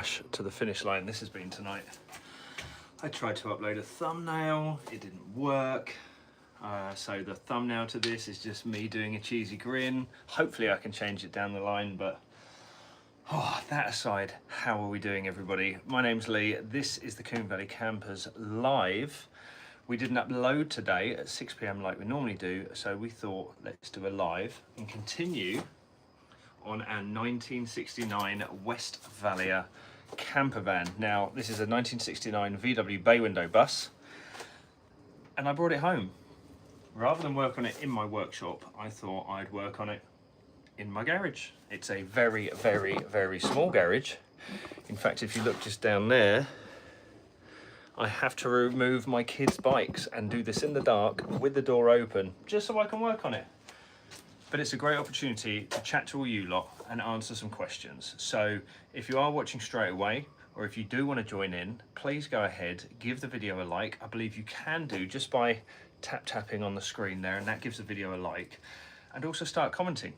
to the finish line this has been tonight. I tried to upload a thumbnail, it didn't work. So the thumbnail to this is just me doing a cheesy grin. Hopefully I can change it down the line, but that aside, how are we doing, everybody? My name's Leigh, this is the Combe Valley Campers Live. We didn't upload today at 6 PM like we normally do, so we thought let's do a live and continue on our 1969 Westfalia camper van. Now, this is a 1969 VW bay window bus, and I brought it home. Rather than work on it in my workshop, I thought I'd work on it in my garage. It's a very, very, very small garage. In fact, if you look just down there, I have to remove my kids' bikes and do this in the dark with the door open, just so I can work on it. But it's a great opportunity to chat to all you lot and answer some questions. So if you are watching straight away, or if you do want to join in, please go ahead, give the video a like. I believe you can do just by tapping on the screen there, and that gives the video a like. And also start commenting.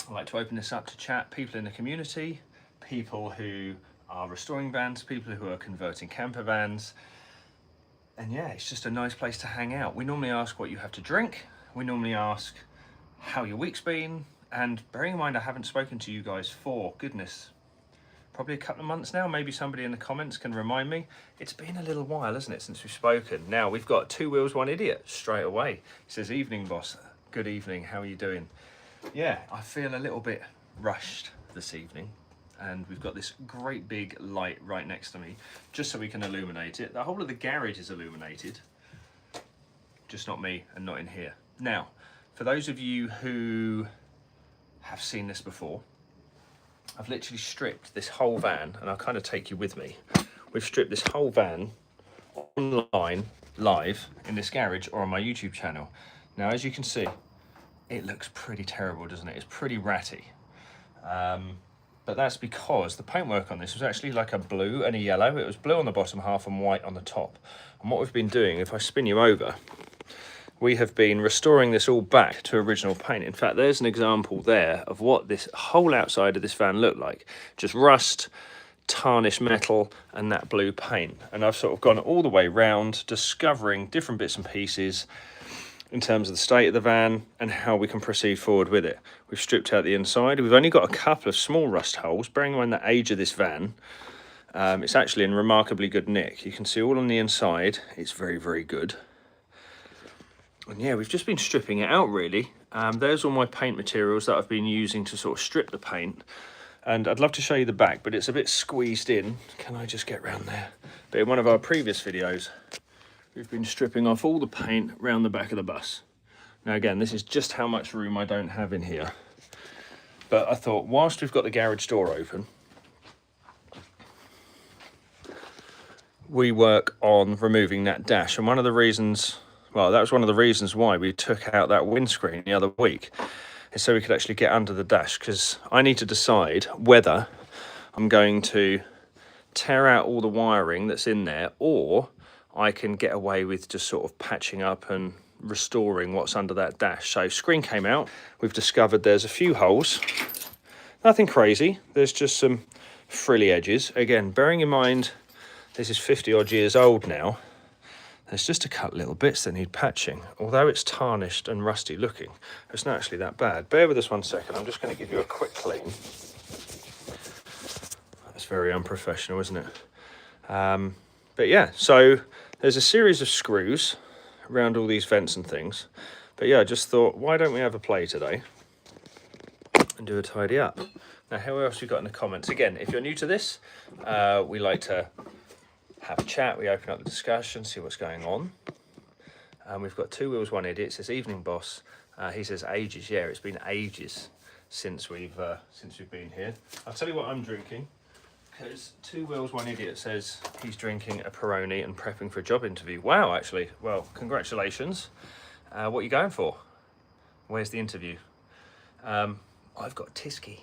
I like to open this up to chat, people in the community, people who are restoring vans, people who are converting camper vans. And yeah, it's just a nice place to hang out. We normally ask what you have to drink. We normally ask how your week's been, and bearing in mind I haven't spoken to you guys for, goodness, probably a couple of months now. Maybe somebody in the comments can remind me. It's been a little while, hasn't it, since we've spoken. Now we've got Two Wheels One Idiot straight away. He says, "Evening, boss. Good evening, how are you doing?" Yeah, I feel a little bit rushed this evening, and we've got this great big light right next to me just so we can illuminate it. The whole of the garage is illuminated, just not me and not in here. Now, for those of you who have seen this before, I've literally stripped this whole van, and I'll kind of take you with me. We've stripped this whole van online, live, in this garage or on my YouTube channel. Now, as you can see, it looks pretty terrible, doesn't it? It's pretty ratty. But that's because the paintwork on this was actually like a blue and a yellow. It was blue on the bottom half and white on the top. And what we've been doing, if I spin you over, we have been restoring this all back to original paint. In fact, there's an example there of what this whole outside of this van looked like. Just rust, tarnished metal, and that blue paint. And I've sort of gone all the way round, discovering different bits and pieces in terms of the state of the van and how we can proceed forward with it. We've stripped out the inside. We've only got a couple of small rust holes. Bearing in mind the age of this van, it's actually in remarkably good nick. You can see all on the inside, it's very, very good. And yeah, we've just been stripping it out, really. There's all my paint materials that I've been using to sort of strip the paint. And I'd love to show you the back, but it's a bit squeezed in. Can I just get round there? But in one of our previous videos, we've been stripping off all the paint round the back of the bus. Now again, this is just how much room I don't have in here. But I thought, whilst we've got the garage door open, we work on removing that dash. And one of the reasons, well, that was one of the reasons why we took out that windscreen the other week, is so we could actually get under the dash, because I need to decide whether I'm going to tear out all the wiring that's in there, or I can get away with just sort of patching up and restoring what's under that dash. So screen came out. We've discovered there's a few holes. Nothing crazy. There's just some frilly edges. Again, bearing in mind this is 50 odd years old now, there's just a couple little bits that need patching. Although it's tarnished and rusty looking, it's not actually that bad. Bear with us 1 second. I'm just going to give you a quick clean. That's very unprofessional, isn't it? But yeah, so there's a series of screws around all these vents and things. But yeah, I just thought, why don't we have a play today and do a tidy up? Now, who else we got in the comments? Again, if you're new to this, we like to have a chat. We open up the discussion, see what's going on. We've got Two Wheels One Idiot. It says, "Evening, boss." He says, "Ages." Yeah, it's been ages since we've been here. I'll tell you what I'm drinking, because Two Wheels One Idiot says he's drinking a Peroni and prepping for a job interview. Wow, actually. Well, congratulations. What are you going for? Where's the interview? I've got Tyskie,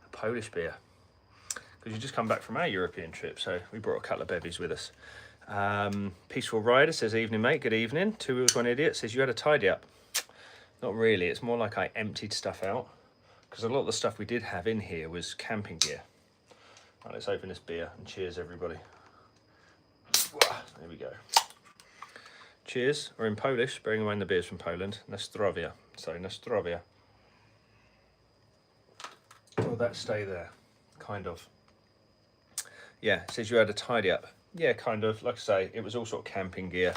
a Polish beer, because you just come back from our European trip, so we brought a couple of bevies with us. Peaceful Rider says, "Evening, mate." Good evening. Two Wheels One Idiot says, "You had a tidy up." Not really. It's more like I emptied stuff out, because a lot of the stuff we did have in here was camping gear. let's open this beer and cheers, everybody. There we go. Cheers, or in Polish, bearing in mind the beer's from Poland, na zdrowie. So, na zdrowie. Will that stay there? Kind of. Yeah, it says you had a tidy up. Yeah, kind of. Like I say, it was all sort of camping gear,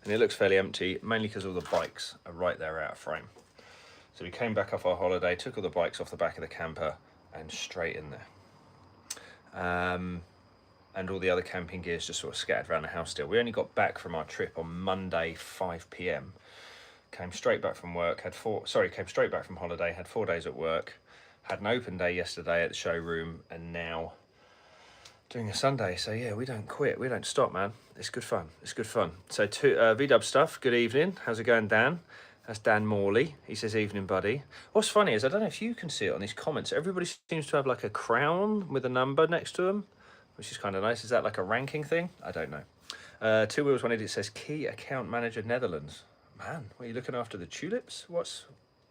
and it looks fairly empty, mainly because all the bikes are right there out of frame. So we came back off our holiday, took all the bikes off the back of the camper, and straight in there. And all the other camping gear is just sort of scattered around the house still. We only got back from our trip on Monday, 5 p.m. Came straight back from work, came straight back from holiday, had 4 days at work, had an open day yesterday at the showroom, and now doing a Sunday. So yeah, we don't quit, we don't stop, man. It's good fun, it's good fun. So VW stuff, good evening. How's it going, Dan? That's Dan Morley. He says, evening, buddy. What's funny is, I don't know if you can see it on these comments, everybody seems to have like a crown with a number next to them, which is kind of nice. Is that like a ranking thing? I don't know. 2 Wheels One Idiot says, Key Account Manager Netherlands. Man, are you looking after the tulips?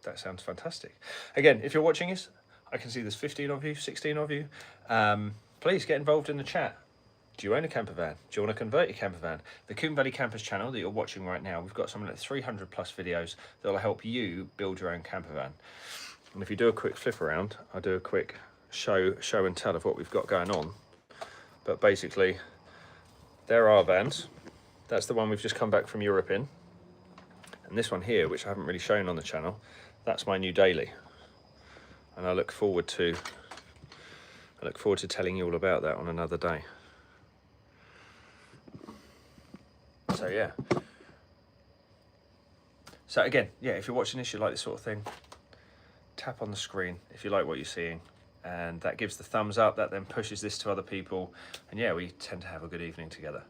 That sounds fantastic. Again, if you're watching this, I can see there's 15 of you, 16 of you. Please get involved in the chat. Do you own a camper van? Do you want to convert your camper van? The Coombe Valley Campers channel that you're watching right now, we've got something like 300 plus videos that will help you build your own camper van. And if you do a quick flip around, I'll do a quick show and tell of what we've got going on. But basically, there are vans. That's the one we've just come back from Europe in. And this one here, which I haven't really shown on the channel, that's my new daily. And I look forward to telling you all about that on another day. So yeah. So again, yeah, if you're watching this, you like this sort of thing, tap on the screen if you like what you're seeing. And that gives the thumbs up, that then pushes this to other people, and yeah, we tend to have a good evening together.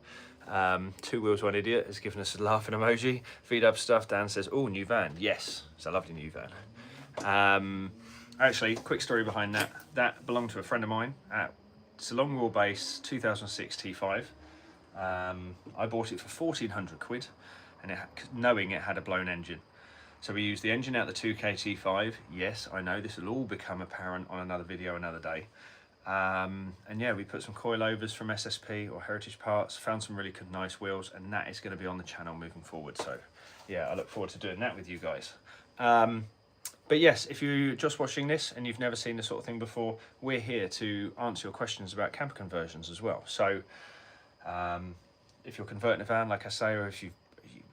2 Wheels One Idiot has given us a laughing emoji. Feed stuff. Dan says, oh, new van. Yes, it's a lovely new van. Actually, quick story behind that. That belonged to a friend of mine. It's a long wheelbase 2006 T5. I bought it for 1,400 quid, and knowing it had a blown engine. So we used the engine out the 2K T5. Yes, I know this will all become apparent on another video another day. And yeah, we put some coilovers from SSP or Heritage Parts, found some really good, nice wheels, and that is going to be on the channel moving forward. So yeah, I look forward to doing that with you guys. But yes, if you're just watching this and you've never seen this sort of thing before, we're here to answer your questions about camper conversions as well. So if you're converting a van, like I say, or if you've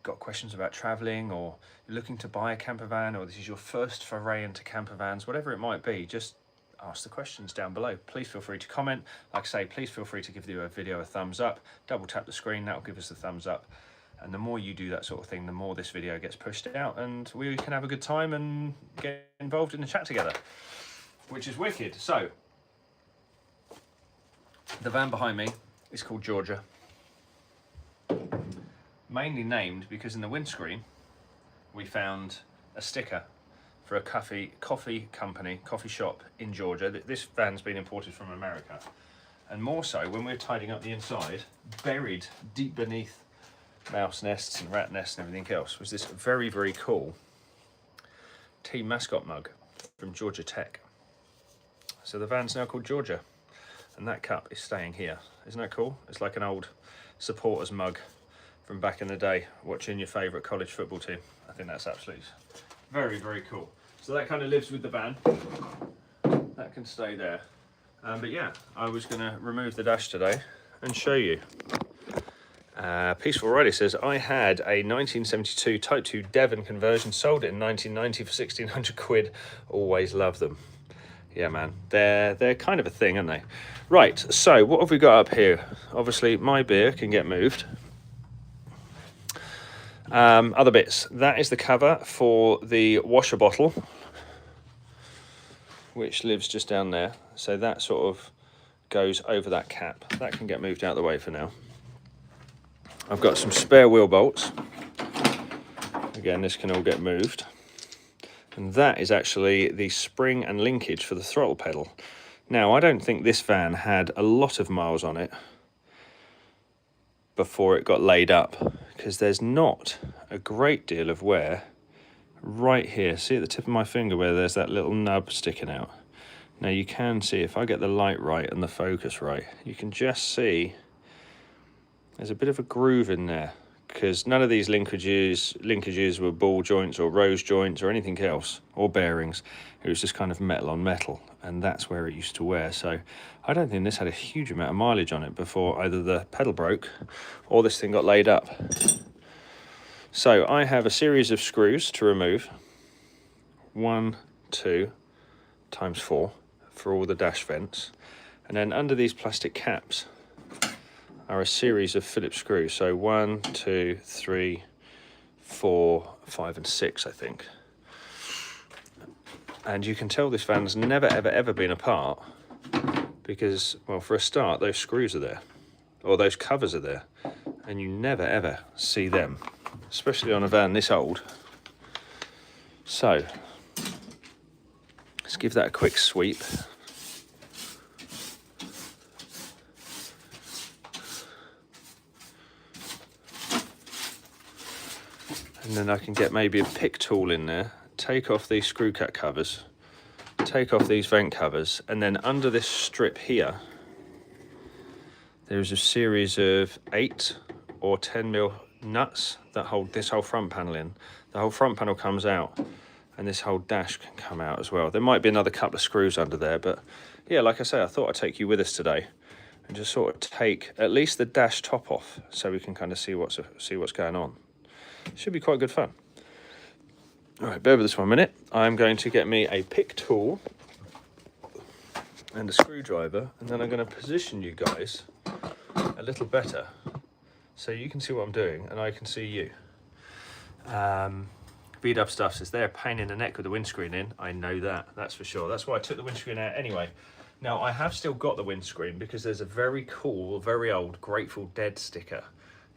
got questions about traveling, or you're looking to buy a camper van, or this is your first foray into camper vans, whatever it might be, just ask the questions down below. Please feel free to comment. Like I say, please feel free to give the video a thumbs up. Double tap the screen, that'll give us the thumbs up. And the more you do that sort of thing, the more this video gets pushed out, and we can have a good time and get involved in the chat together, which is wicked. So the van behind me is called Georgia. Mainly named because in the windscreen we found a sticker for a coffee shop in Georgia. This van's been imported from America, and more so when we're tidying up the inside, buried deep beneath mouse nests and rat nests and everything else, was this very, very cool team mascot mug from Georgia Tech. So the van's now called Georgia, and that cup is staying here. Isn't that cool? It's like an old supporters mug from back in the day, watching your favourite college football team. I think that's absolutely very, very cool. So that kind of lives with the van. That can stay there. But yeah, I was going to remove the dash today and show you. Peaceful Rider says, I had a 1972 Type 2 Devon conversion, sold it in 1990 for 1,600 quid. Always love them. Yeah, man, they're kind of a thing, aren't they? Right, so what have we got up here? Obviously, my beer can get moved. Other bits. That is the cover for the washer bottle, which lives just down there. So that sort of goes over that cap. That can get moved out of the way for now. I've got some spare wheel bolts. Again, this can all get moved. And that is actually the spring and linkage for the throttle pedal. Now, I don't think this van had a lot of miles on it before it got laid up, because there's not a great deal of wear right here. See at the tip of my finger where there's that little nub sticking out? Now you can see, if I get the light right and the focus right, you can just see there's a bit of a groove in there, because none of these linkages were ball joints or rose joints or anything else, or bearings. It was just kind of metal on metal, and that's where it used to wear. So I don't think this had a huge amount of mileage on it before either the pedal broke or this thing got laid up. So I have a series of screws to remove. 1, 2 times 4 for all the dash vents, and then under these plastic caps are a series of Phillips screws. So 1, 2, 3, 4, 5 and 6, I think. And you can tell this van's never ever been apart because, well, for a start, those screws are there, or those covers are there, and you never ever see them, especially on a van this old. So let's give that a quick sweep. And then I can get maybe a pick tool in there, take off these screw cut covers, take off these vent covers, and then under this strip here, there's a series of 8 or 10 mil nuts that hold this whole front panel in. The whole front panel comes out, and this whole dash can come out as well. There might be another couple of screws under there, but yeah, like I say, I thought I'd take you with us today and just sort of take at least the dash top off so we can kind of see what's going on. Should be quite good fun. All right, bear with us 1 minute. I'm going to get me a pick tool and a screwdriver, and then I'm going to position you guys a little better so you can see what I'm doing and I can see you. V-dub stuff says they're a pain in the neck with the windscreen in. I know that, that's for sure. That's why I took the windscreen out anyway. Now, I have still got the windscreen because there's a very cool, very old Grateful Dead sticker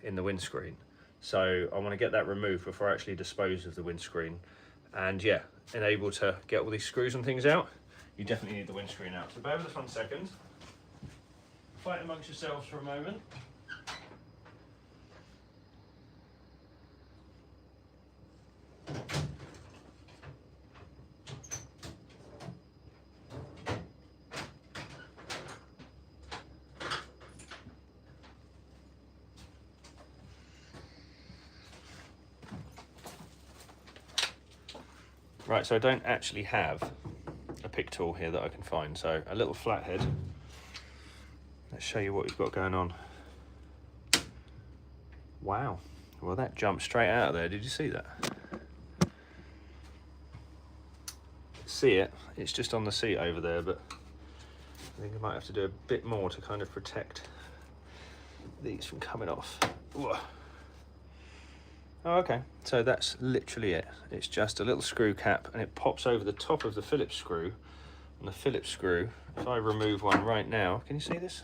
in the windscreen. So I want to get that removed before I actually dispose of the windscreen. And yeah, enable to get all these screws and things out. You definitely need the windscreen out. So bear with us 1 second. Fight amongst yourselves for a moment. Right, so I don't actually have a pick tool here that I can find, so a little flathead. Let's show you what we've got going on. Wow, well that jumped straight out of there, did you see that? See it, it's just on the seat over there, but I think I might have to do a bit more to kind of protect these from coming off. Ooh. Oh, okay, so that's literally it. It's just a little screw cap and it pops over the top of the Phillips screw. And the Phillips screw, if I remove one right now, can you see this?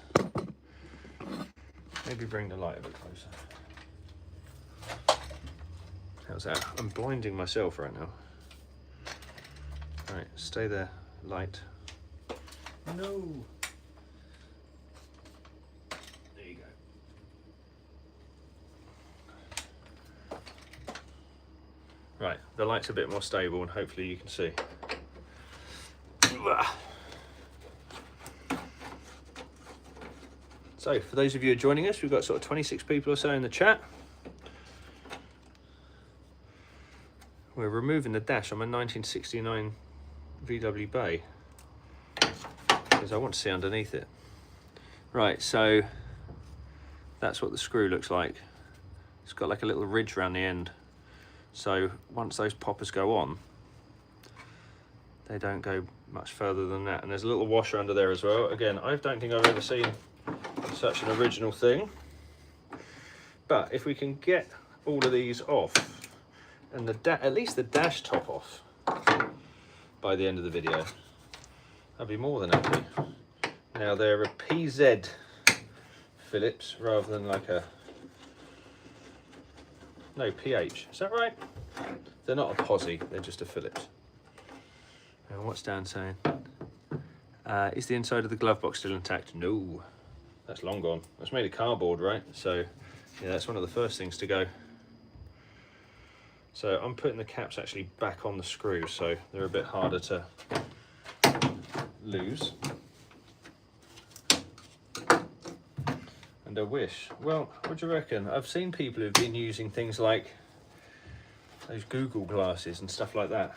Maybe bring the light a bit closer. How's that? I'm blinding myself right now. Right, stay there, light. No! Right, the light's a bit more stable and hopefully you can see. So, for those of you who are joining us, we've got sort of 26 people or so in the chat. We're removing the dash on my 1969 VW Bay because I want to see underneath it. Right, so that's what the screw looks like. It's got like a little ridge around the end. So once those poppers go on, they don't go much further than that. And there's a little washer under there as well. Again, I don't think I've ever seen such an original thing. But if we can get all of these off, and at least the dash top off by the end of the video, I'd be more than happy. Now they're a PZ Phillips rather than like a... No, PH. Is that right? They're not a posi, they're just a Phillips. And what's Dan saying? Is the inside of the glove box still intact? No, that's long gone. That's made of cardboard, right? So, yeah, that's one of the first things to go. So I'm putting the caps actually back on the screws, so they're a bit harder to lose. And a wish. Well, what do you reckon? I've seen people who've been using things like those Google glasses and stuff like that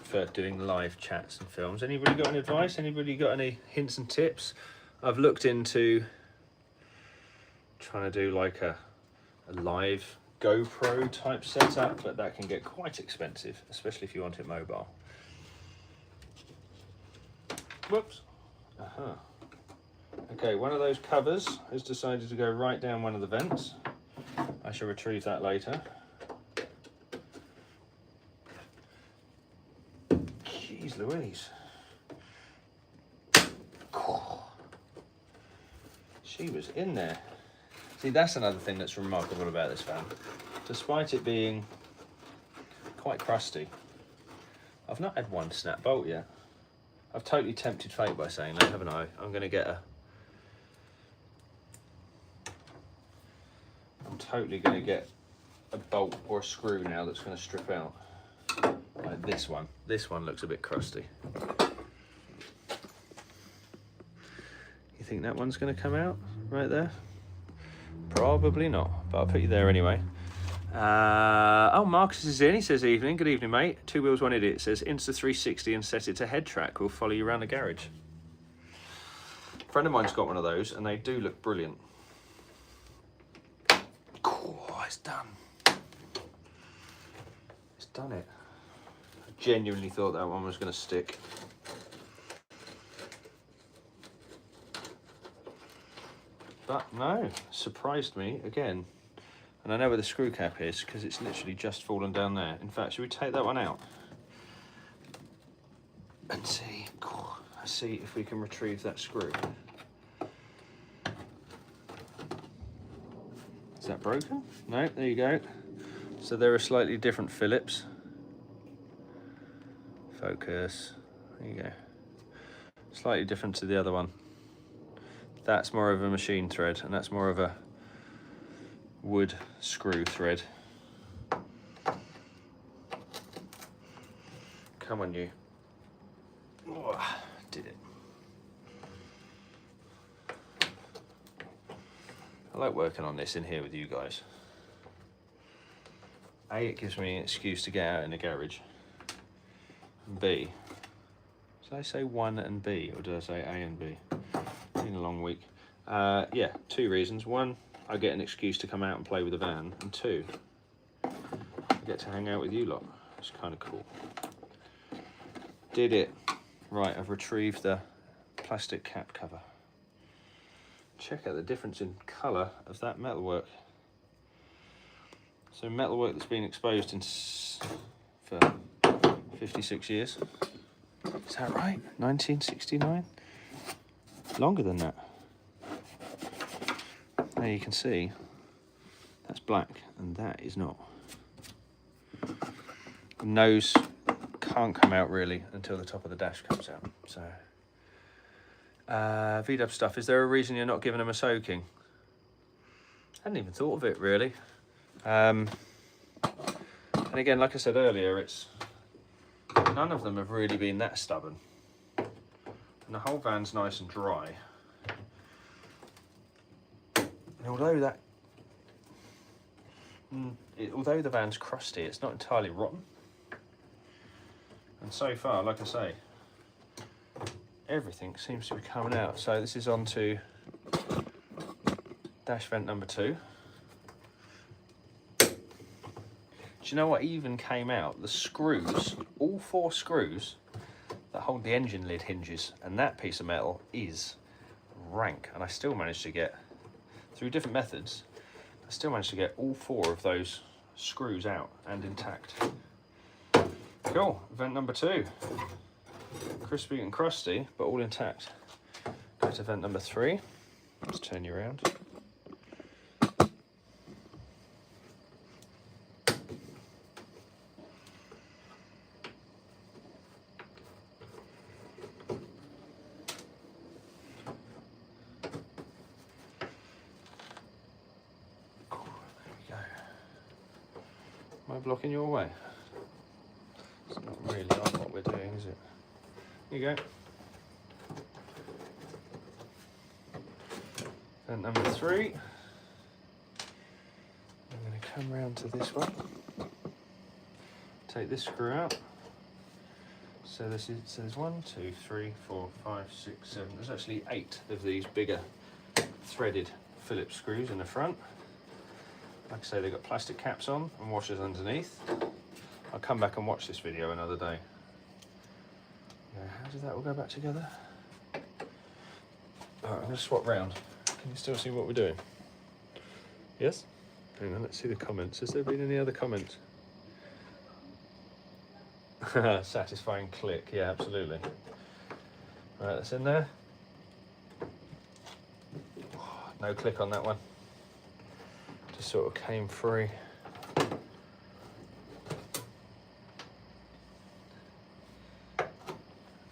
for doing live chats and films. Anybody got any advice? Anybody got any hints and tips? I've looked into trying to do like a live GoPro type setup, but that can get quite expensive, especially if you want it mobile. Whoops. Okay, one of those covers has decided to go right down one of the vents. I shall retrieve that later. Jeez Louise. She was in there. See, that's another thing that's remarkable about this fan. Despite it being quite crusty, I've not had one snap bolt yet. I've totally tempted fate by saying that, haven't I? I'm totally going to get a bolt or a screw now that's going to strip out. Like this one. This one looks a bit crusty. You think that one's going to come out right there? Probably not, but I'll put you there anyway. Oh, Marcus is in. He says, evening. Good evening, mate. Two wheels, one idiot. It says, Insta360 and set it to head track. We'll follow you around the garage. A friend of mine's got one of those, and they do look brilliant. Oh, it's done. It's done it. I genuinely thought that one was going to stick. But no, surprised me again. And I know where the screw cap is because it's literally just fallen down there. In fact, should we take that one out and see if we can retrieve that screw? Is that broken? No, there you go. So there are slightly different Phillips. Focus, there you go. Slightly different to the other one. That's more of a machine thread, and that's more of a wood screw thread. Come on, you. Oh, did it. I like working on this in here with you guys. A, it gives me an excuse to get out in the garage. And B, did I say 1 and B, or did I say A and B? It's been a long week. Yeah, two reasons. One, I get an excuse to come out and play with the van, and two, I get to hang out with you lot. It's kind of cool. Did it. Right, I've retrieved the plastic cap cover. Check out the difference in colour of that metalwork. So metalwork that's been exposed for 56 years. Is that right? 1969? Longer than that. There you can see, that's black and that is not. The nose can't come out really until the top of the dash comes out. So, VW stuff, is there a reason you're not giving them a soaking? I hadn't even thought of it really. And again, like I said earlier, none of them have really been that stubborn. And the whole van's nice and dry. And although the van's crusty, it's not entirely rotten. And so far, like I say, everything seems to be coming out. So this is on to dash vent number 2. Do you know what even came out? The screws, all 4 screws that hold the engine lid hinges, and that piece of metal is rank. And I still managed to get, through different methods, I still managed to get all 4 of those screws out and intact. Cool, vent number 2. Crispy and crusty, but all intact. Go to vent number 3. Let's turn you around. Am I blocking your way? It's not really on what we're doing, is is it? Here you go. And number 3. I'm going to come round to this one. Take this screw out. So there's 1, 2, 3, 4, 5, 6, 7. There's actually 8 of these bigger threaded Phillips screws in the front. Like I say, they've got plastic caps on and washers underneath. I'll come back and watch this video another day. Yeah, how does that all go back together? Alright, I'm going to swap round. Can you still see what we're doing? Yes? Hang on, let's see the comments. Has there been any other comments? Satisfying click, yeah, absolutely. Right, that's in there. No click on that one. Just sort of came free.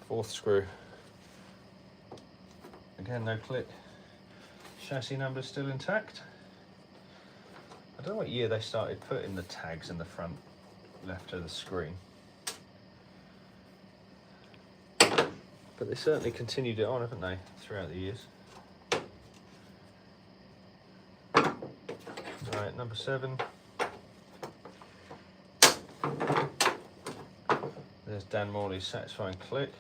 Fourth screw. Again, no click. Chassis number's still intact. I don't know what year they started putting the tags in the front left of the screen. But they certainly continued it on, haven't they, throughout the years. Right, number 7. There's Dan Morley's satisfying click.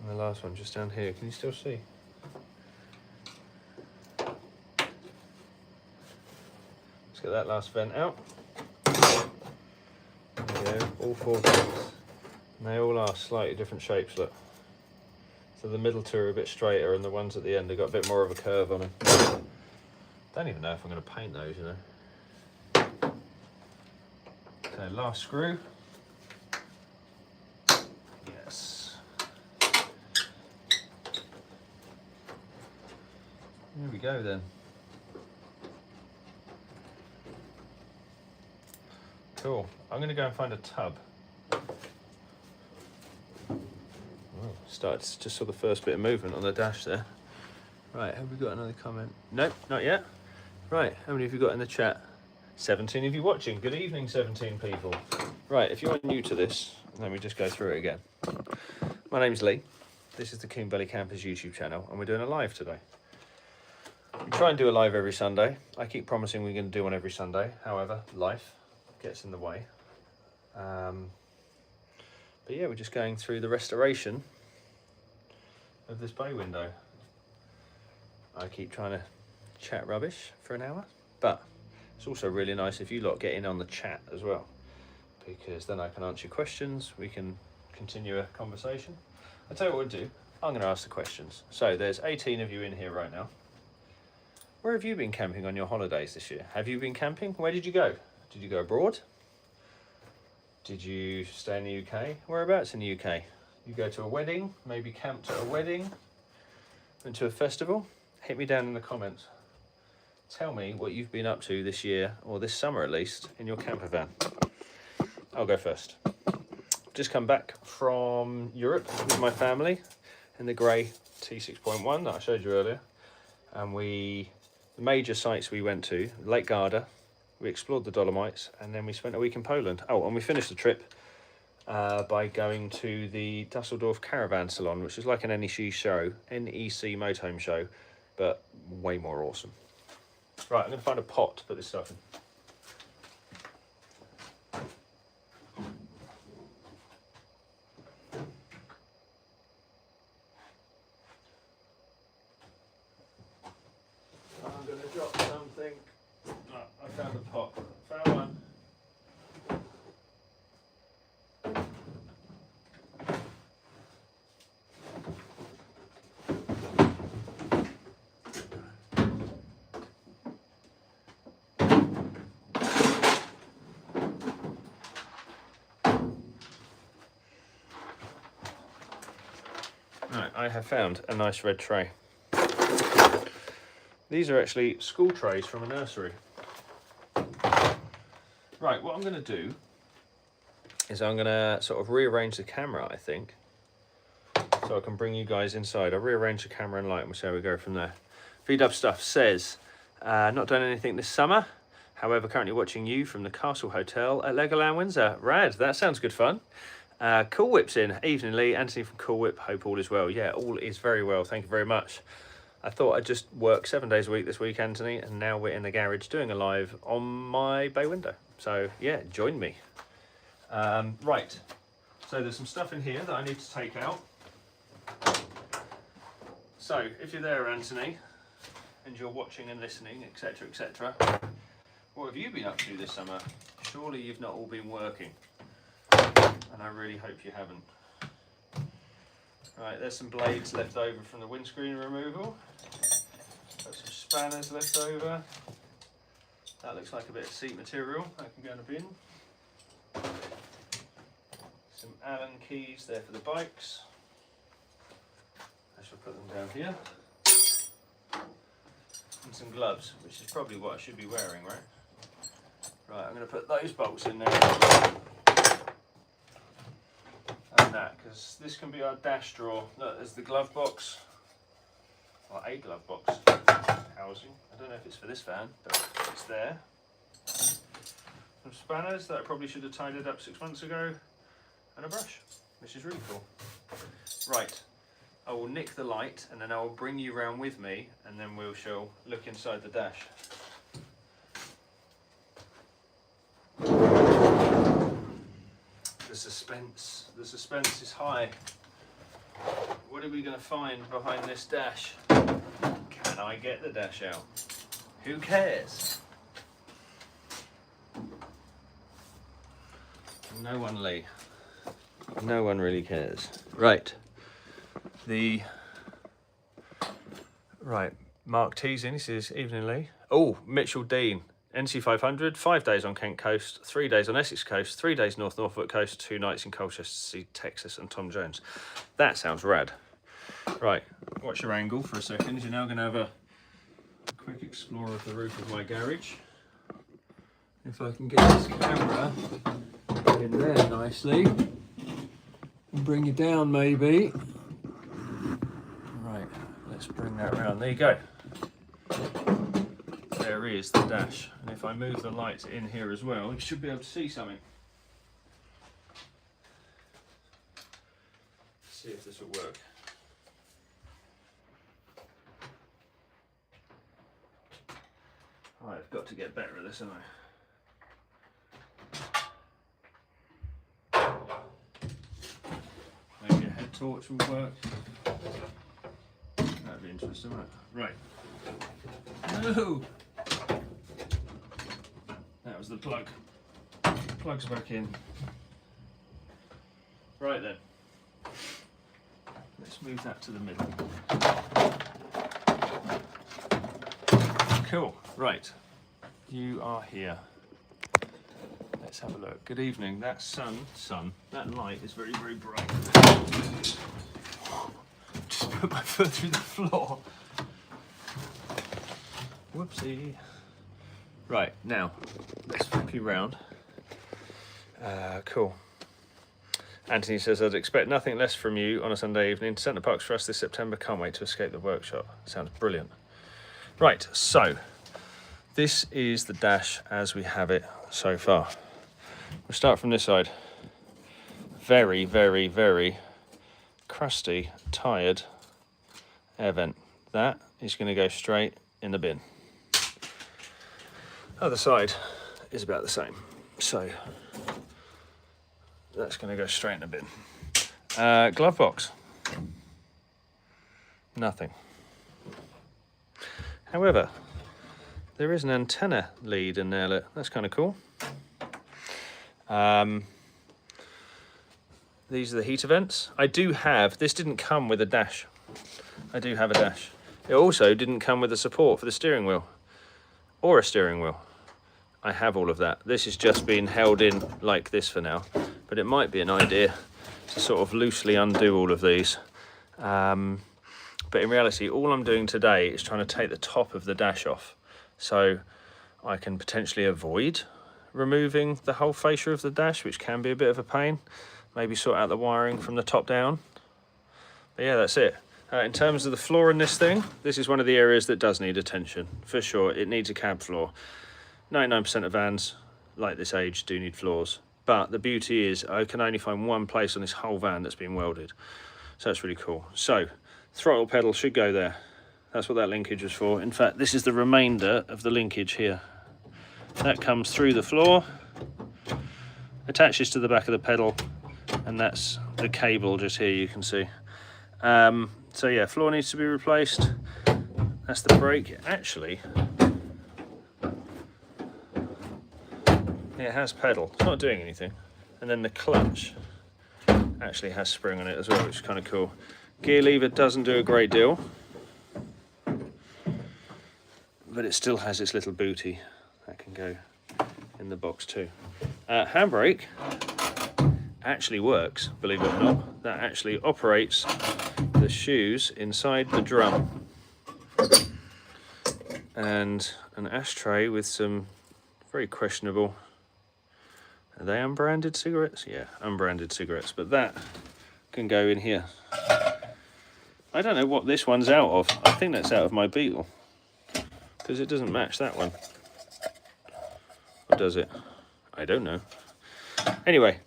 And the last one just down here, can you still see? Let's get that last vent out. There we go, all 4 vents. And they all are slightly different shapes, look. So the middle 2 are a bit straighter and the ones at the end have got a bit more of a curve on them. Don't even know if I'm going to paint those, you know. So last screw. Yes. There we go then. Cool. I'm going to go and find a tub. Just saw the first bit of movement on the dash there. Right, have we got another comment? Nope, not yet. Right, how many have you got in the chat? 17 of you watching. Good evening, 17 people. Right, if you're new to this, let me just go through it again. My name's Leigh. This is the Coombe Valley Campers YouTube channel, and we're doing a live today. We try and do a live every Sunday. I keep promising we're going to do one every Sunday. However, life gets in the way. But yeah, we're just going through the restoration of this bay window. I keep trying to chat rubbish for an hour, but it's also really nice if you lot get in on the chat as well, because then I can answer your questions, we can continue a conversation. I'll tell you what we'll do, I'm going to ask the questions. So there's 18 of you in here right now. Where have you been camping on your holidays this year? Have you been camping? Where did you go? Did you go abroad? Did you stay in the UK? Whereabouts in the UK? You go to a wedding, maybe camped at a wedding, went to a festival? Hit me down in the comments. Tell me what you've been up to this year, or this summer at least, in your camper van. I'll go first. Just come back from Europe with my family in the grey T6.1 that I showed you earlier. And the major sites we went to, Lake Garda, we explored the Dolomites, and then we spent a week in Poland. Oh, and we finished the trip by going to the Dusseldorf Caravan Salon, which is like an NEC show, NEC motorhome show, but way more awesome. Right, I'm going to find a pot to put this stuff in. I'm going to drop something. Oh, I found the pot. Found one. Right, I have found a nice red tray. These are actually school trays from a nursery. Right, what I'm going to do is I'm going to sort of rearrange the camera, I think, so I can bring you guys inside. I'll rearrange the camera and light and we'll see how we go from there. VW Stuff says, not done anything this summer. However, currently watching you from the Castle Hotel at Legoland Windsor. Rad, that sounds good fun. Cool Whip's in. Evening, Lee. Anthony from Cool Whip. Hope all is well. Yeah, all is very well. Thank you very much. I thought I'd just work 7 days a week this week, Anthony, and now we're in the garage doing a live on my bay window. So, yeah, join me. Right, so there's some stuff in here that I need to take out. So, if you're there, Anthony, and you're watching and listening, etc., etc., what have you been up to this summer? Surely you've not all been working, and I really hope you haven't. Right, there's some blades left over from the windscreen removal. Got some spanners left over. That looks like a bit of seat material. That can go in a bin. Some Allen keys there for the bikes. I shall put them down here. And some gloves, which is probably what I should be wearing, right? Right, I'm going to put those bolts in there. And that, because this can be our dash drawer. Look, there's the glove box. Or a glove box housing. I don't know if it's for this van, but it's there. Some spanners that I probably should have tidied up 6 months ago. And a brush, which is really cool. Right, I will nick the light and then I will bring you round with me and then we shall look inside the dash. The suspense is high. What are we going to find behind this dash? Can I get the dash out? Who cares? No one, Lee. No one really cares. Right. Mark teasing. This is Evening, Lee. Oh, Mitchell Dean. NC 500, 5 days on Kent Coast, 3 days on Essex Coast, 3 days North Norfolk Coast, 2 nights in Colchester, Texas, and Tom Jones. That sounds rad. Right, watch your angle for a second. You're now going to have a quick explore of the roof of my garage. If I can get this camera in there nicely and bring you down, maybe. Right, let's bring that around. There you go. There is the dash, and if I move the light in here as well, you should be able to see something. Let's see if this will work. I've got to get better at this, haven't I? Maybe a head torch will work. That'd be interesting, wouldn't it? Right. No! That was the plug. Plug's back in. Right then. Let's move that to the middle. Cool. Right. You are here. Let's have a look. Good evening. That that light is very, very bright. Just put my foot through the floor. Whoopsie. Right, now, let's flip you round. Cool. Anthony says, I'd expect nothing less from you on a Sunday evening. Centre Parks for us this September. Can't wait to escape the workshop. Sounds brilliant. Right, so, this is the dash as we have it so far. We'll start from this side. Very, very, very crusty, tired air vent. That is going to go straight in the bin. Other side is about the same, so that's going to go straight in the bin. Glove box, nothing. However, there is an antenna lead in there. Look, that's kind of cool. These are the heater vents. I do have, this didn't come with a dash. I do have a dash. It also didn't come with a support for the steering wheel or a steering wheel. I have all of that. This is just being held in like this for now, but it might be an idea to sort of loosely undo all of these. But in reality, all I'm doing today is trying to take the top of the dash off so I can potentially avoid removing the whole fascia of the dash, which can be a bit of a pain. Maybe sort out the wiring from the top down. But yeah, that's it. In terms of the floor in this thing, this is one of the areas that does need attention, for sure. It needs a cab floor. 99% of vans like this age do need floors. But the beauty is I can only find one place on this whole van that's been welded. So that's really cool. So, throttle pedal should go there. That's what that linkage was for. In fact, this is the remainder of the linkage here. That comes through the floor, attaches to the back of the pedal, and that's the cable just here you can see. So yeah, floor needs to be replaced. That's the brake. Actually, it has pedal. It's not doing anything. And then the clutch actually has spring on it as well, which is kind of cool. Gear lever doesn't do a great deal, but it still has its little booty that can go in the box too. Handbrake actually works, believe it or not. That actually operates the shoes inside the drum. And an ashtray with some very questionable, are they unbranded cigarettes? Yeah, unbranded cigarettes, but that can go in here. I don't know what this one's out of. I think that's out of my Beetle, because it doesn't match that one. Or does it? I don't know. Anyway,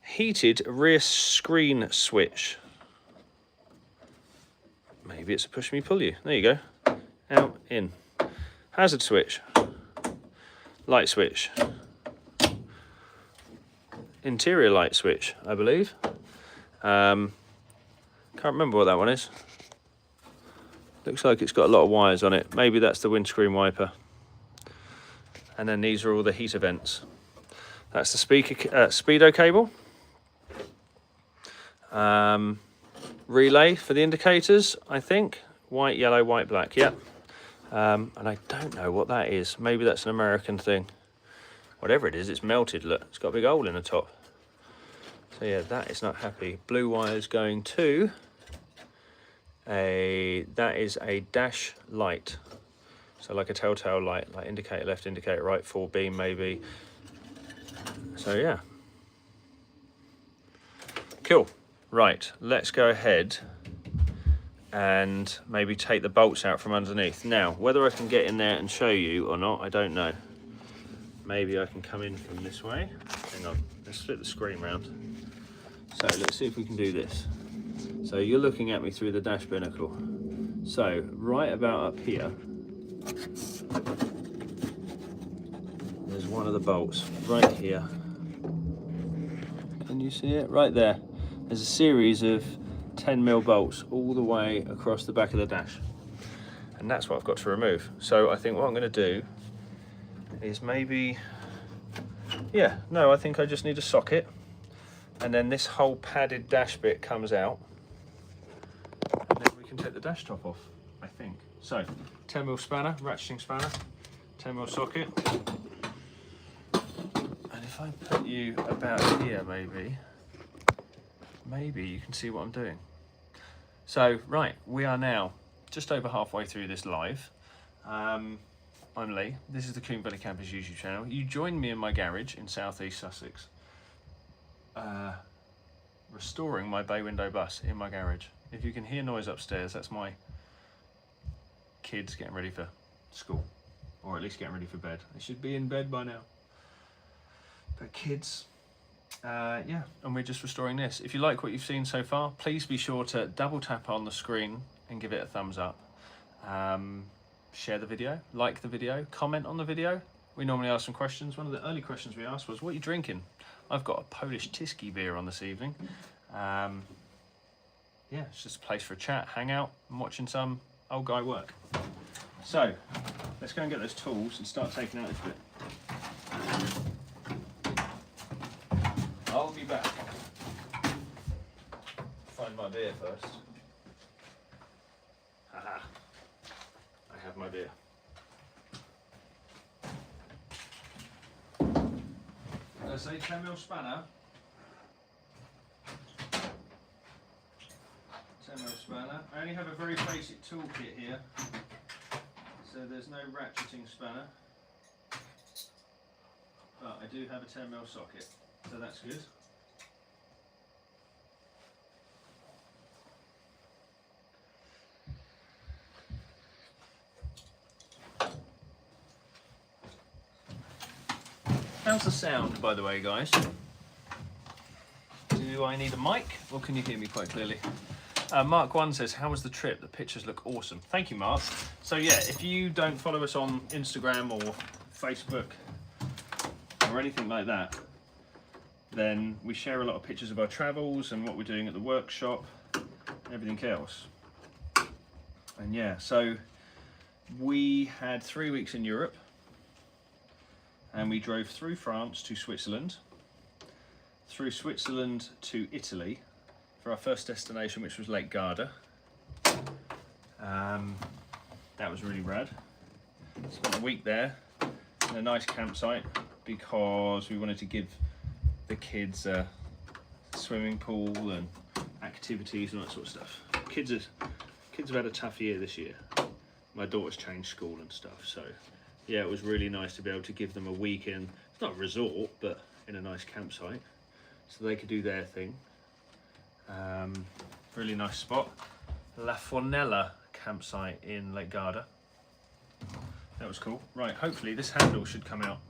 heated rear screen switch. Maybe it's a push me pull you. There you go. Out, in. Hazard switch. Light switch. Interior light switch, I believe. Can't remember what that one is. Looks like it's got a lot of wires on it. Maybe that's the windscreen wiper. And then these are all the heater vents. That's the speedo cable. Relay for the indicators, I think. White, yellow, white, black, yep. And I don't know what that is. Maybe that's an American thing. Whatever it is, it's melted, look. It's got a big hole in the top. So yeah, that is not happy. Blue wires going to that is a dash light. So like a telltale light, like indicator left, indicator right, full beam maybe. So yeah. Cool. Right, let's go ahead and maybe take the bolts out from underneath. Now, whether I can get in there and show you or not, I don't know. Maybe I can come in from this way. Hang on, let's flip the screen round. So let's see if we can do this. So you're looking at me through the dash binnacle. So right about up here, there's one of the bolts right here. Can you see it? Right there. There's a series of 10mm bolts all the way across the back of the dash. And that's what I've got to remove. So I think what I'm going to do is maybe, I think I just need a socket. And then this whole padded dash bit comes out. And then we can take the dash top off, I think. So, 10mm spanner, ratcheting spanner, 10mm socket. And if I put you about here maybe you can see what I'm doing. So, right, we are now just over halfway through this live. I'm Leigh. This is the Coombe Valley Campers YouTube channel. You joined me in my garage in South East Sussex, restoring my bay window bus in my garage. If you can hear noise upstairs, that's my kids getting ready for school, or at least getting ready for bed. They should be in bed by now. But kids, yeah, and we're just restoring this. If you like what you've seen so far, please be sure to double tap on the screen and give it a thumbs up. Share the video, like the video, comment on the video. We normally ask some questions. One of the early questions we asked was, what are you drinking? I've got a Polish Tyskie beer on this evening. Yeah, it's just a place for a chat, hang out, and watching some old guy work. So, let's go and get those tools and start taking out this bit. I'll be back. Find my beer first. Haha. I have my beer. Let's say 10mm spanner. 10mm spanner. I only have a very basic toolkit here, so there's no ratcheting spanner. but I do have a 10mm socket, so that's good. How's the sound, by the way, guys? Do I need a mic, or can you hear me quite clearly? Mark 1 says, how was the trip? The pictures look awesome. Thank you, Mark. So yeah, if you don't follow us on Instagram or Facebook or anything like that, then we share a lot of pictures of our travels and what we're doing at the workshop, everything else. And yeah, so we had 3 weeks in Europe, and we drove through France to Switzerland, through Switzerland to Italy for our first destination, which was Lake Garda. That was really rad. Spent a week there in a nice campsite because we wanted to give the kids a swimming pool and activities and that sort of stuff. Kids have had a tough year this year. My daughter's changed school and stuff, so yeah, it was really nice to be able to give them a week in, it's not a resort, but in a nice campsite, so they could do their thing. Really nice spot. La Fornella campsite in Lake Garda. That was cool. Right, hopefully this handle should come out.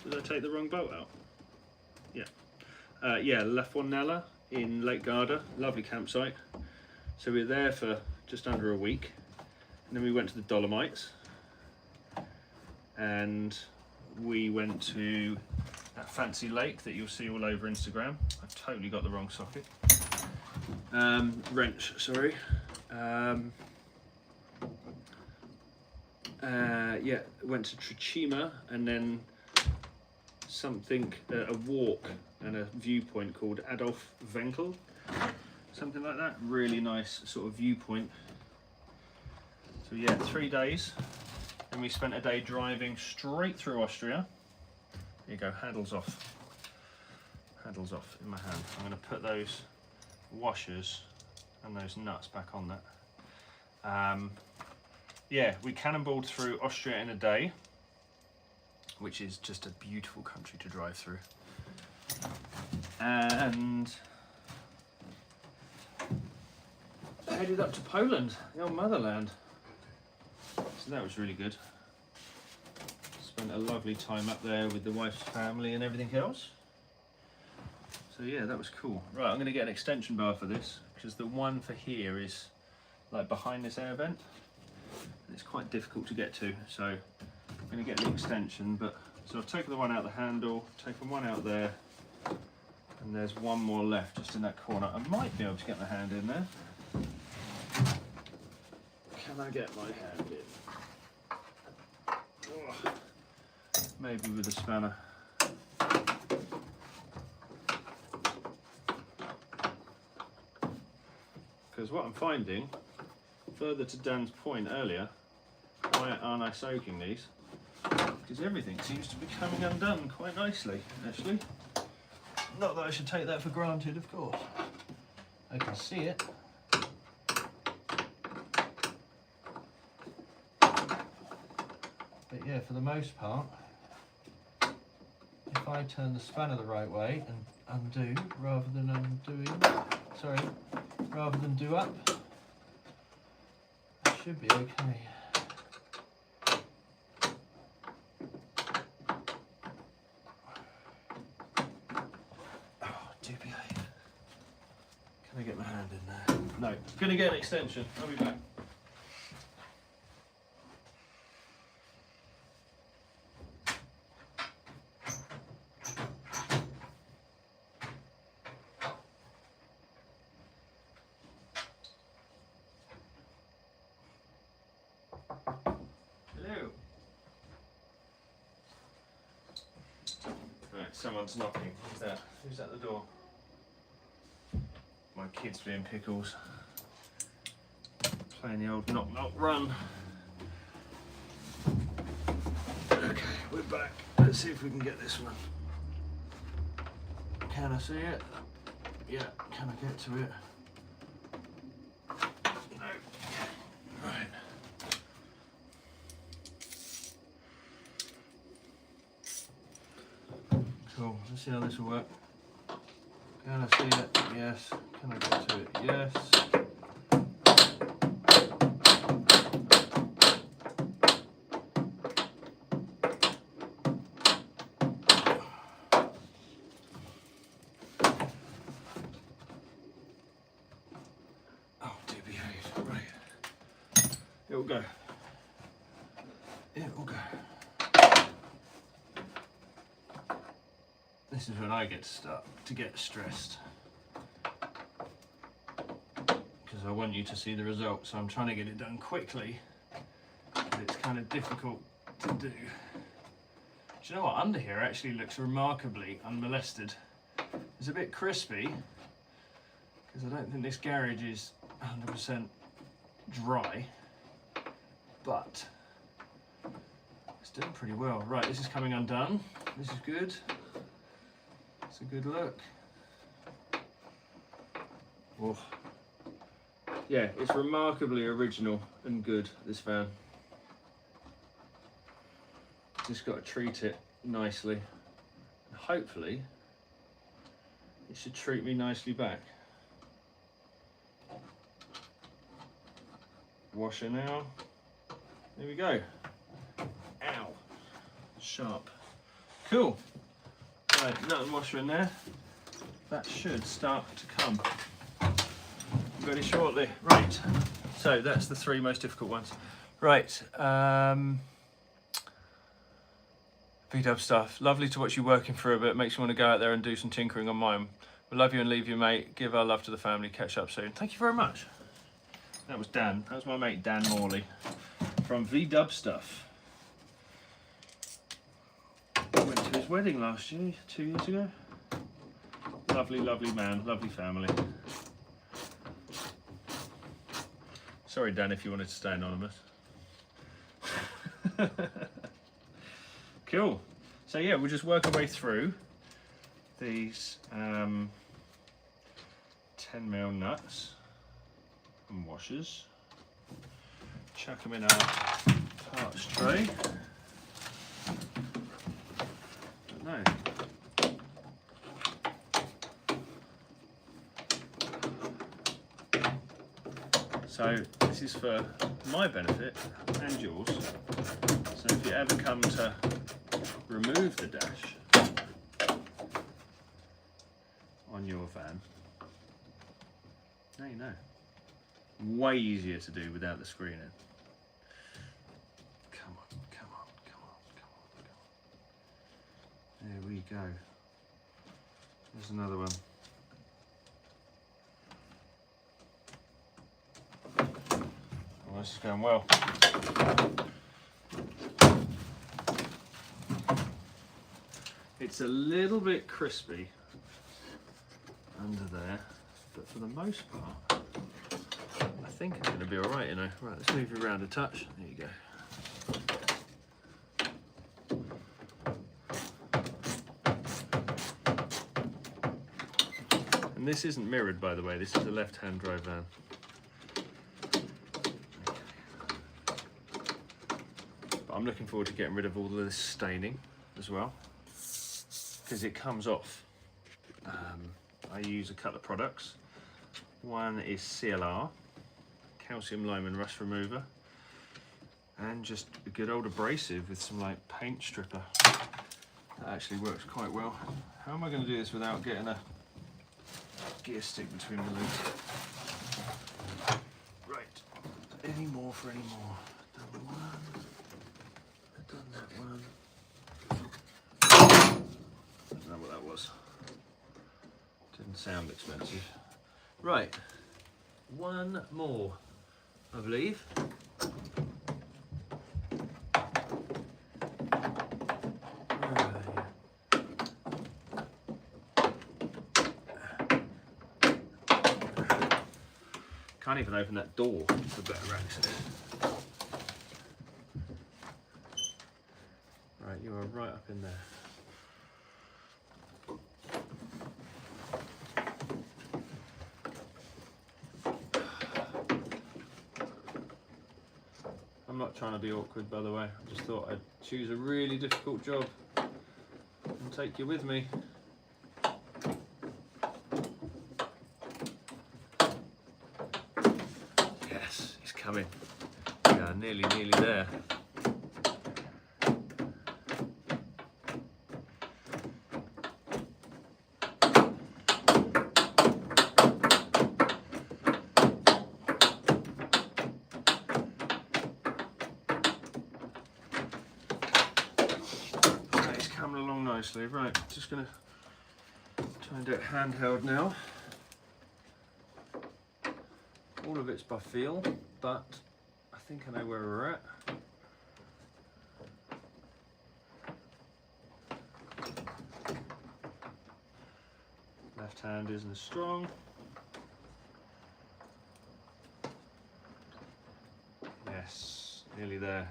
Did I take the wrong bolt out? Yeah. Yeah, La Fornella in Lake Garda. Lovely campsite. So we were there for just under a week, and then we went to the Dolomites, and we went to that fancy lake that you'll see all over Instagram. I've totally got the wrong socket. Wrench, sorry. Yeah, went to Tricima, and then something, a walk and a viewpoint called Adolf Winkel, something like that. Really nice sort of viewpoint. So yeah, 3 days, and we spent a day driving straight through Austria. Here you go, handles off. Handles off in my hand. I'm going to put those washers and those nuts back on that. Yeah, we cannonballed through Austria in a day, which is just a beautiful country to drive through. And headed up to Poland, the old motherland. So that was really good. Spent a lovely time up there with the wife's family and everything else. So yeah, that was cool. Right, I'm going to get an extension bar for this, because the one for here is like behind this air vent, and it's quite difficult to get to. So I'm going to get the extension, but so I've taken the one out the handle, taken one out there, and there's one more left just in that corner. I might be able to get my hand in there. Can I get my hand in? Oh, maybe with a spanner. Because what I'm finding, further to Dan's point earlier, why aren't I soaking these? Because everything seems to be coming undone quite nicely, actually. Not that I should take that for granted, of course. I can see it. But yeah, for the most part, if I turn the spanner the right way and undo rather than undoing, sorry, rather than do up, it should be okay. Oh, do behave. Can I get my hand in there? No. Gonna get an extension. I'll be back. Someone's knocking. Who's that? Who's at the door? My kids being pickles. Playing the old knock knock run. Okay, we're back. Let's see if we can get this one. Can I see it? Yeah, can I get to it? No. Right. Let's see how this will work. Can I see it? Yes. Can I get to it? Yes. Oh, do behave. Right. It will go. It will go. This is when I get to get stressed, because I want you to see the result, so I'm trying to get it done quickly, but it's kind of difficult to do. Do you know what? Under here actually looks remarkably unmolested. It's a bit crispy, because I don't think this garage is 100% dry, but it's doing pretty well. Right, this is coming undone. This is good. It's a good look. Oh. Yeah, it's remarkably original and good, this fan. Just got to treat it nicely. And hopefully, it should treat me nicely back. Washer now. There we go. Ow. Sharp. Cool. Right, nut and washer in there. That should start to come very shortly. Right, so that's the three most difficult ones. Right, VW stuff. Lovely to watch you working through a bit. Makes me want to go out there and do some tinkering on mine. We love you and leave you, mate. Give our love to the family. Catch up soon. Thank you very much. That was Dan. That was my mate Dan Morley from VW Stuff. Went to his wedding last year, 2 years ago. Lovely, lovely man, lovely family. Sorry, Dan, if you wanted to stay anonymous. Cool. So yeah, we'll just work our way through these 10mm nuts and washers. Chuck them in our parts tray. No. So this is for my benefit and yours. So if you ever come to remove the dash on your van, now you know. Way easier to do without the screen in. Come on, come on, come on, come on, come on. There we go. There's another one. Oh, this is going well. It's a little bit crispy under there, but for the most part, I think it's going to be all right, you know. Right, let's move you around a touch. There you go. And this isn't mirrored, by the way. This is a left-hand drive van. But I'm looking forward to getting rid of all of this staining as well, because it comes off. I use a couple of products. One is CLR, calcium lime and rust remover, and just a good old abrasive with some like paint stripper. That actually works quite well. How am I going to do this without getting a gear stick between the legs? Right, any more for any more. Done one, done that one. I don't know what that was. Didn't sound expensive. Right, one more, I believe. Can't even open that door for better access. Right, you are right up in there. I'm not trying to be awkward, by the way. I just thought I'd choose a really difficult job and take you with me. come in. Yeah, nearly there. It's coming along nicely. Right, just gonna try and do it handheld now. All of it's by feel, but I think I know where we're at. Left hand isn't as strong. Yes, nearly there.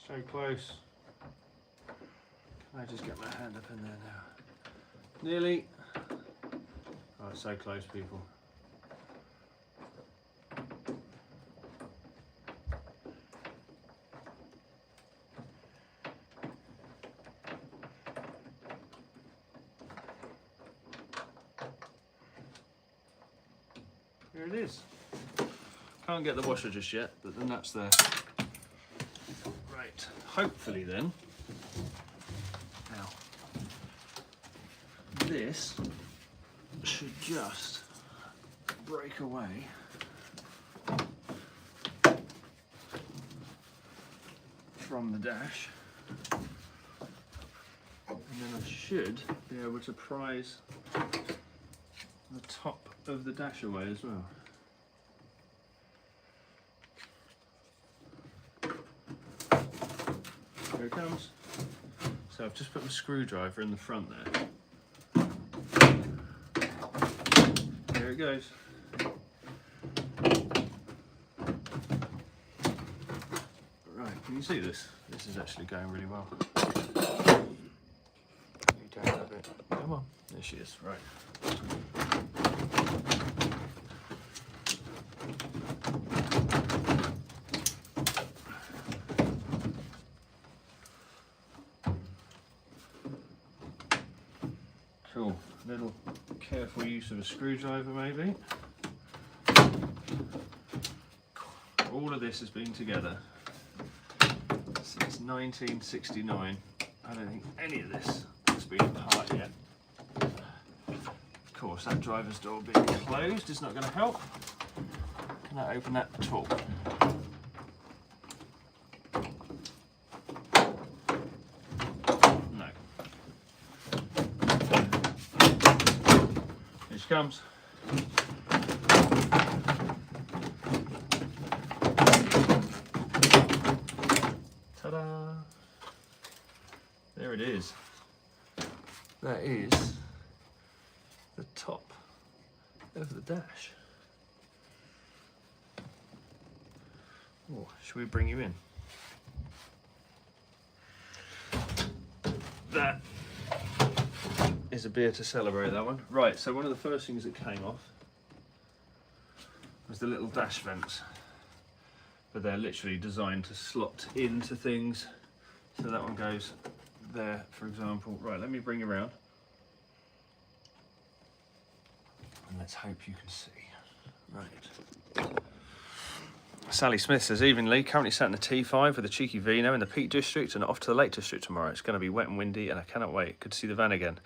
So close. Can I just get my hand up in there now? Nearly. Oh, it's so close, people. Here it is. Can't get the washer just yet, but the nut's there. Right, hopefully then, now, this should just break away from the dash, and then I should be able to prise the top of the dash away as well. Here it comes. So I've just put my screwdriver in the front there. Here it goes. Right, can you see this? This is actually going really well. You don't have it. Come on. There she is. Right. Cool. Little careful use of a screwdriver maybe. All of this has been together since 1969. I don't think any of this has been apart yet. Of course, that driver's door being closed is not going to help. Can I open that at all? No. Here she comes. Ta-da! There it is. That is the top of the dash. Oh, should we bring you in? That is a beer to celebrate, that one. Right, so one of the first things that came off was the little dash vents. But they're literally designed to slot into things. So that one goes there, for example. Right, let me bring you around. And let's hope you can see. Right. Sally Smith says, evening Leigh, currently sat in the T5 with a cheeky vino in the Peak District and off to the Lake District tomorrow. It's going to be wet and windy and I cannot wait. Good to see the van again.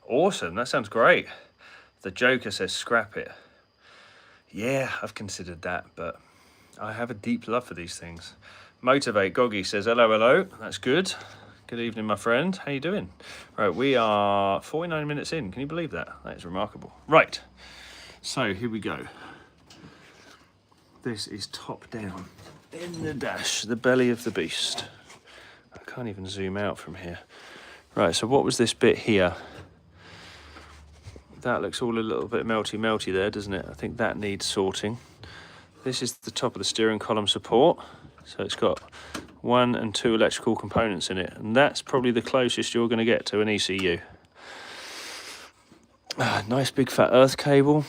Awesome, that sounds great. The Joker says, scrap it. Yeah, I've considered that, but I have a deep love for these things. Motivate Goggy says, hello, hello. That's good. Good evening, my friend. How you doing? Right, we are 49 minutes in. Can you believe that? That is remarkable. Right, so here we go. This is top down in the dash, the belly of the beast. I can't even zoom out from here. Right, so what was this bit here? That looks all a little bit melty there, doesn't it? I think that needs sorting. This is the top of the steering column support. So it's got 1 and 2 electrical components in it. And that's probably the closest you're going to get to an ECU. Nice big fat earth cable.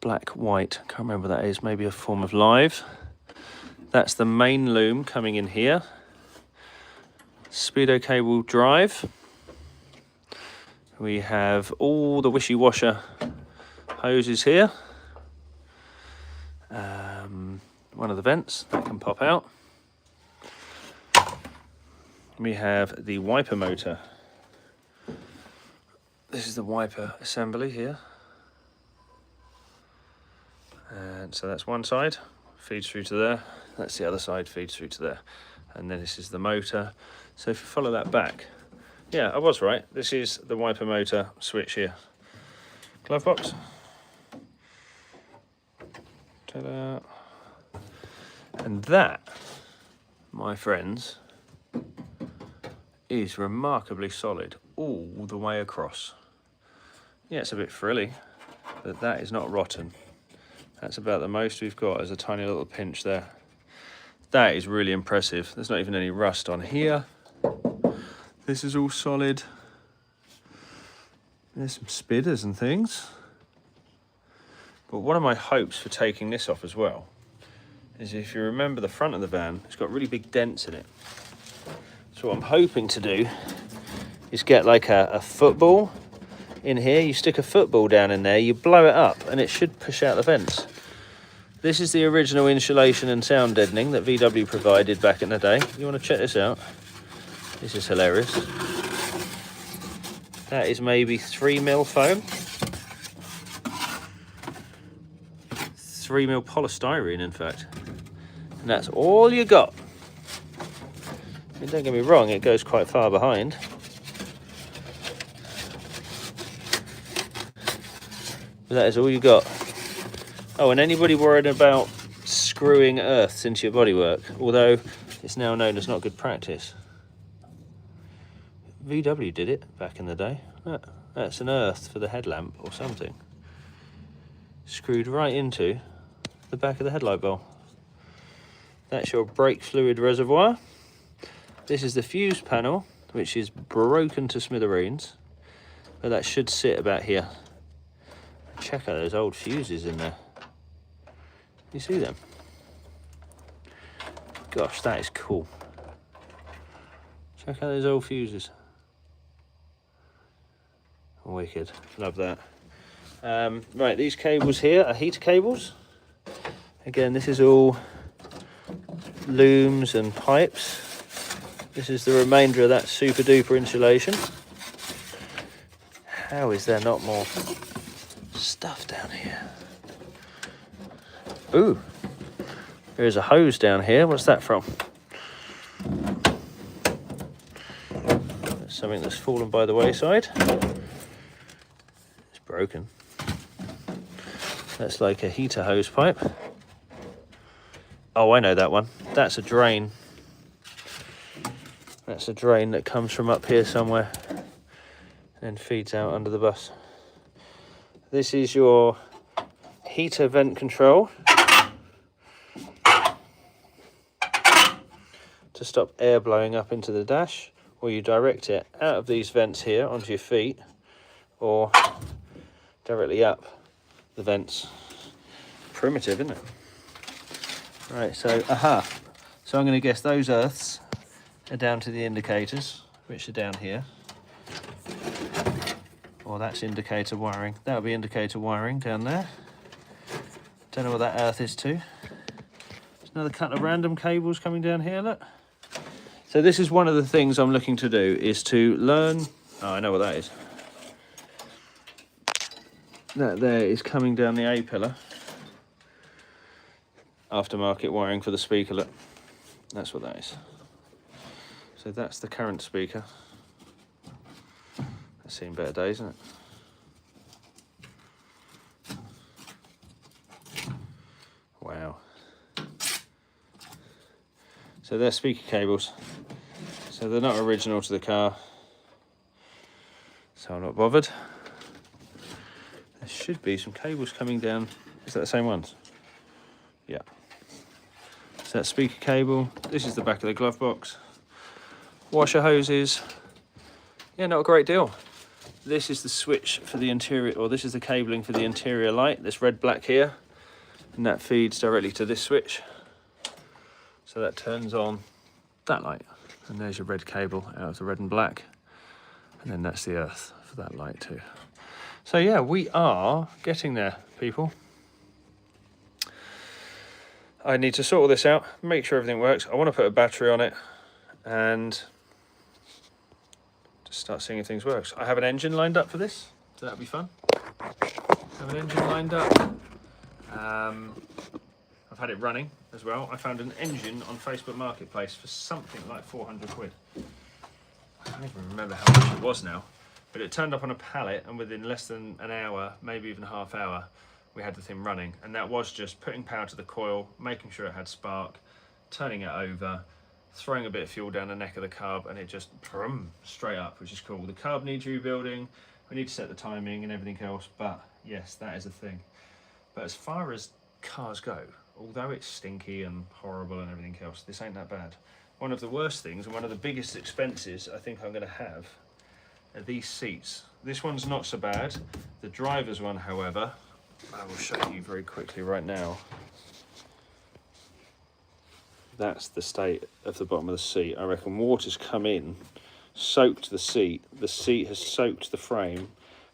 black, white, can't remember what that is, maybe a form of live. That's the main loom coming in here. Speedo cable drive. We have all the wishy-washer hoses here. One of the vents that can pop out. We have the wiper motor. This is the wiper assembly here. And so that's one side, feeds through to there. That's the other side, feeds through to there. And then this is the motor. So if you follow that back, yeah, I was right. This is the wiper motor switch here. Glove box. Ta-da. And that, my friends, is remarkably solid all the way across. Yeah, it's a bit frilly, but that is not rotten. That's about the most we've got. There's a tiny little pinch there. That is really impressive. There's not even any rust on here. This is all solid. There's some spidders and things. But one of my hopes for taking this off as well is, if you remember the front of the van, it's got really big dents in it. So what I'm hoping to do is get like a football in here. You stick a football down in there, you blow it up, and it should push out the vents. This is the original insulation and sound deadening that VW provided back in the day. You want to check this out? This is hilarious. That is maybe 3mm foam. 3mm polystyrene, in fact. And that's all you got. I mean, don't get me wrong, it goes quite far behind. But that is all you got. Oh, and anybody worried about screwing earths into your bodywork, although it's now known as not good practice. VW did it back in the day. That's an earth for the headlamp or something. Screwed right into the back of the headlight bowl. That's your brake fluid reservoir. This is the fuse panel, which is broken to smithereens, but that should sit about here. Check out those old fuses in there. You see them? Gosh, that is cool. Check out those old fuses. Wicked, love that. Right, these cables here are heater cables. Again, this is all looms and pipes. This is the remainder of that super duper insulation. How is there not more stuff down here? Ooh, there's a hose down here. What's that from? That's something that's fallen by the wayside. It's broken. That's like a heater hose pipe. Oh, I know that one. That's a drain. That's a drain that comes from up here somewhere and feeds out under the bus. This is your heater vent control to stop air blowing up into the dash, or you direct it out of these vents here onto your feet, or directly up the vents. Primitive, isn't it? Right, so so I'm going to guess those earths are down to the indicators, which are down here. Or that's indicator wiring. That'll be indicator wiring down there. Don't know what that earth is to. There's another couple of random cables coming down here, look. So this is one of the things I'm looking to do, is to learn... Oh, I know what that is. That there is coming down the A-pillar. Aftermarket wiring for the speaker, look. That's what that is. So that's the current speaker. That's seen better days, isn't it? Wow. So they're speaker cables. So they're not original to the car. So I'm not bothered. There should be some cables coming down. Is that the same ones? Yeah. So that's speaker cable. This is the back of the glove box. Washer hoses. Yeah, not a great deal. this is the switch for the interior, or this is the cabling for the interior light, this red black here, and that feeds directly to this switch. So that turns on that light, and there's your red cable out of the red and black, and then that's the earth for that light too. So yeah, we are getting there, people. I need to sort all this out, make sure everything works. I want to put a battery on it and just start seeing if things work. I have an engine lined up for this, so that'll be fun. Have an engine lined up. I've had it running as well. I found an engine on Facebook Marketplace for something like 400 quid. I can't even remember how much it was now, but it turned up on a pallet, and within less than an hour, maybe even a half hour, we had the thing running. And that was just putting power to the coil, making sure it had spark, turning it over, throwing a bit of fuel down the neck of the carb, and it just straight up, which is cool. The carb needs rebuilding, we need to set the timing and everything else, but yes, that is a thing. But as far as cars go, although it's stinky and horrible and everything else, this ain't that bad. One of the worst things and one of the biggest expenses I think I'm going to have are these seats. This one's not so bad. The driver's one, however, I will show you very quickly right now. That's the state of the bottom of the seat. I reckon water's come in, soaked the seat has soaked the frame,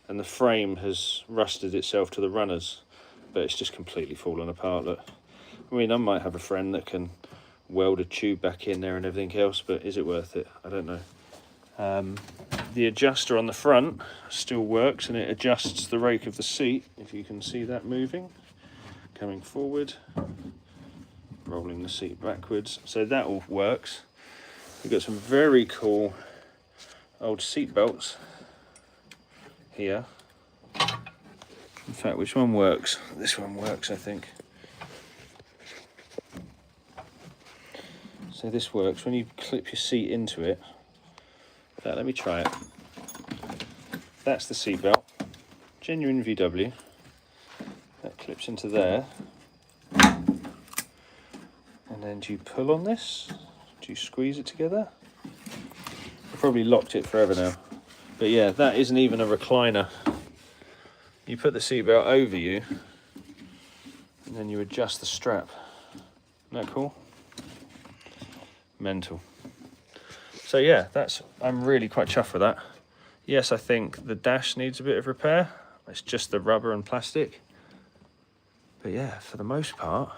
and the frame has rusted itself to the runners, but it's just completely fallen apart. Look, I mean, I might have a friend that can weld a tube back in there and everything else, but is it worth it? I don't know. The adjuster on the front still works, and it adjusts the rake of the seat, if you can see that moving, coming forward, rolling the seat backwards, so that all works. We've got some very cool old seat belts here. In fact, which one works? This one works, I think. So this works when you clip your seat into it. In fact, let me try it. That's the seat belt, genuine VW. That clips into there. And then do you pull on this? Do you squeeze it together? I've probably locked it forever now. But yeah, that isn't even a recliner. You put the seatbelt over you, and then you adjust the strap. Isn't that cool? Mental. So yeah, I'm really quite chuffed with that. Yes, I think the dash needs a bit of repair. It's just the rubber and plastic. But yeah, for the most part,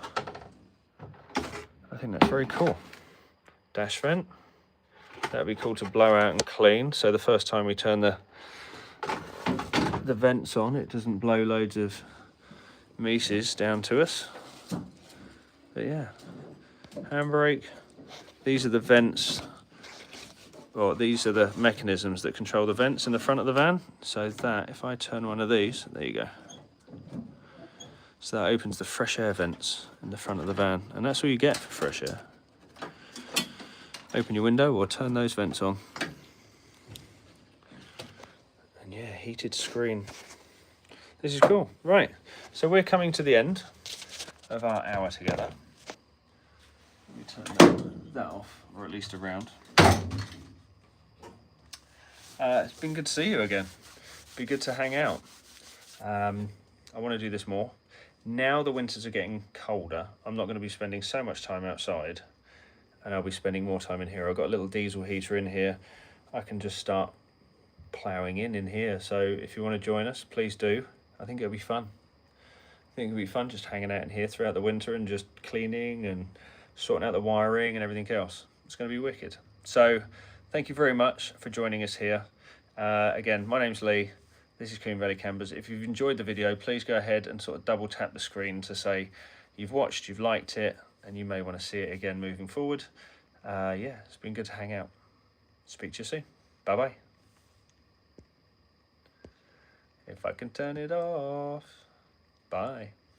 I think that's very cool. Dash vent. That'd be cool to blow out and clean. So the first time we turn the vents on, it doesn't blow loads of Mises down to us. But yeah, handbrake. These are the vents, or these are the mechanisms that control the vents in the front of the van. So that, if I turn one of these, there you go. So that opens the fresh air vents in the front of the van, and that's all you get for fresh air. Open your window or turn those vents on. And yeah, heated screen. This is cool. Right, so we're coming to the end of our hour together. Let me turn that off, or at least around. It's been good to see you again. Be good to hang out. I want to do this more. Now the winters are getting colder, I'm not going to be spending so much time outside, and I'll be spending more time in here. I've got a little diesel heater in here. I can just start ploughing in here. So if you want to join us, please do. I think it'll be fun. I think it'll be fun just hanging out in here throughout the winter and just cleaning and sorting out the wiring and everything else. It's going to be wicked. So thank you very much for joining us here. Again, my name's Leigh. This is Coombe Valley Campers. If you've enjoyed the video, please go ahead and sort of double tap the screen to say you've watched, you've liked it, and you may want to see it again moving forward. Yeah, it's been good to hang out. Speak to you soon. Bye-bye. If I can turn it off. Bye.